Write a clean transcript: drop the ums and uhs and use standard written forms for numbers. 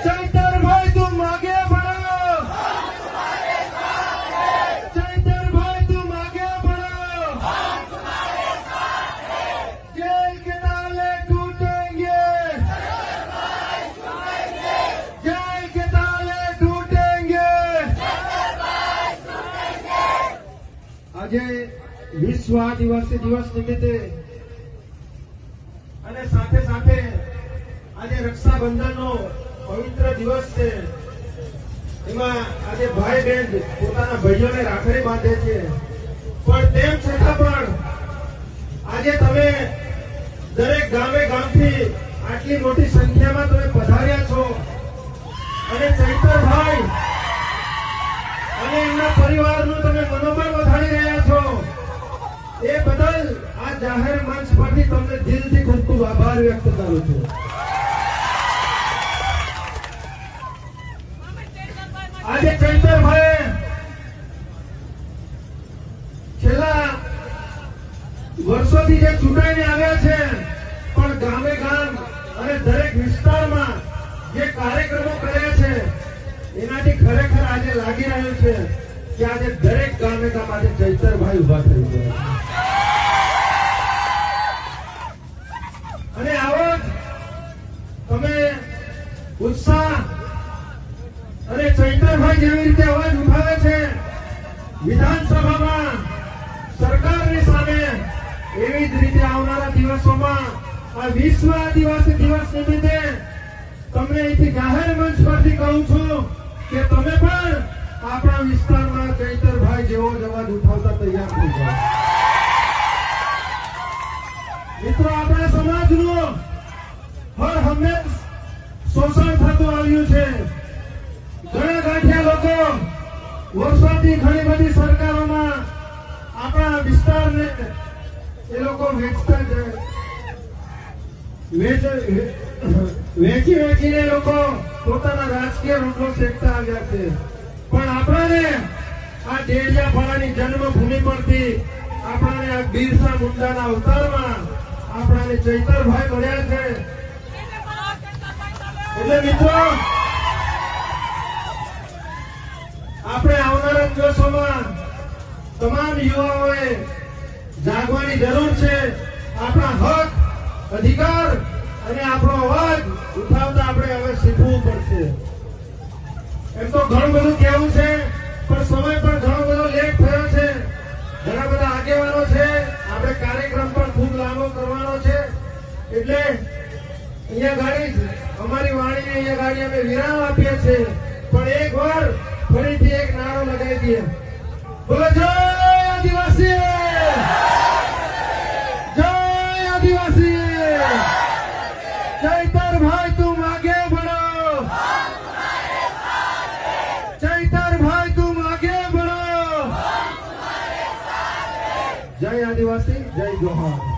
चैतर भाई तुम आगे बढ़ो, चैतर भाई तुम आगे बढ़ो, जेल के ताले टूटेंगे, जेल के ताले टूटेंगे। આજે વિશ્વ આદિવાસી દિવસ નિમિત્તે અને સાથે સાથે આજે રક્ષાબંધનનો પવિત્ર દિવસ છે, એમાં આજે ભાઈ બહેન પોતાના ભાઈઓને રાખડી બાંધે છે, પણ તેમ છતાં પણ આજે તમે દરેક ગામે ગામથી આટલી મોટી સંખ્યામાં તમે પધાર્યા છો અને ચૈતરભાઈ અને એમના પરિવારનું તમે મનોબળ વધારી રહ્યા છો, એ બદલ આ જાહેર મંચ પરથી તમને દિલથી ખૂબ ખૂબ આભાર વ્યક્ત કરું છું. આજે ચૈતરભાઈ છેલ્લા વર્ષોથી જે ચૂંટાઈને આવ્યા છે, પણ ગામે ગામ અને દરેક વિસ્તારમાં જે કાર્યક્રમો કર્યા છે એનાથી ખરેખર આજે લાગી રહ્યું છે કે આજે દરેક ગામે ગામ આજે ચૈતરભાઈ ઉભા થઈ ગયા છે. અને આવો તમે ઉત્સાહ અને ચૈતરભાઈ જેવી રીતે અવાજ ઉઠાવે છે વિધાનસભામાં સરકારની સામે, એવી જ રીતે આવનારા દિવસોમાં આ વિશ્વ આદિવાસી દિવસ નિમિત્તે તમને અહીંથી જાહેર મંચ પરથી કહું છું કે તમે પણ આપણા વિસ્તારમાં ચૈતરભાઈ જેવો જ અવાજ ઉઠાવતા તૈયાર થઈ જાઓ. મિત્રો, આપણા સમાજનું હર હંમેશ શોષણ થતું આવ્યું છે. ઘણા ગાંઠિયા લોકો વર્ષોથી ઘણી બધી સરકારોમાં આપણા વિસ્તારને એ લોકો વેચતા જાય, વેચીને લોકો પોતાના રાજકીય રોટલો શેકતા આવ્યા છે, પણ આપણાને આ ડેડિયાપાડાની જન્મભૂમિ પરથી આપણાને આ બિરસા મુંડાના અવતારમાં આપણાને ચૈતરભાઈ મળ્યા છે. એટલે મિત્રો, આપણે આવનારા દિવસોમાં તમામ યુવાઓએ જાગવાની જરૂર છે. આપણા હક, અધિકાર અને આપણો અવાજ ઉઠાવતા આપણે હવે શીખવું પડશે. એમ તો ઘણું બધું કહેવું છે, પણ સમય પણ ઘણો બધો લેટ થયો છે. ઘણા બધા આગેવાનો છે, આપણે કાર્યક્રમ પણ ખૂબ લાંબો કરવાનો છે, એટલે અહીંયા ગાડી અમારી વાણીને અહીંયા ગાડી અમે વિરામ આપીએ છીએ. પણ એક વાર ફરીથી એક નારો લગાવી દઈએ, બોલો જય આદિવાસી, જય આદિવાસી, ચૈતરભાઈ તુમ આગે बढ़ो, चैतरभाई तुम आगे बढ़ो, जय आदिवासी, जय जोहार.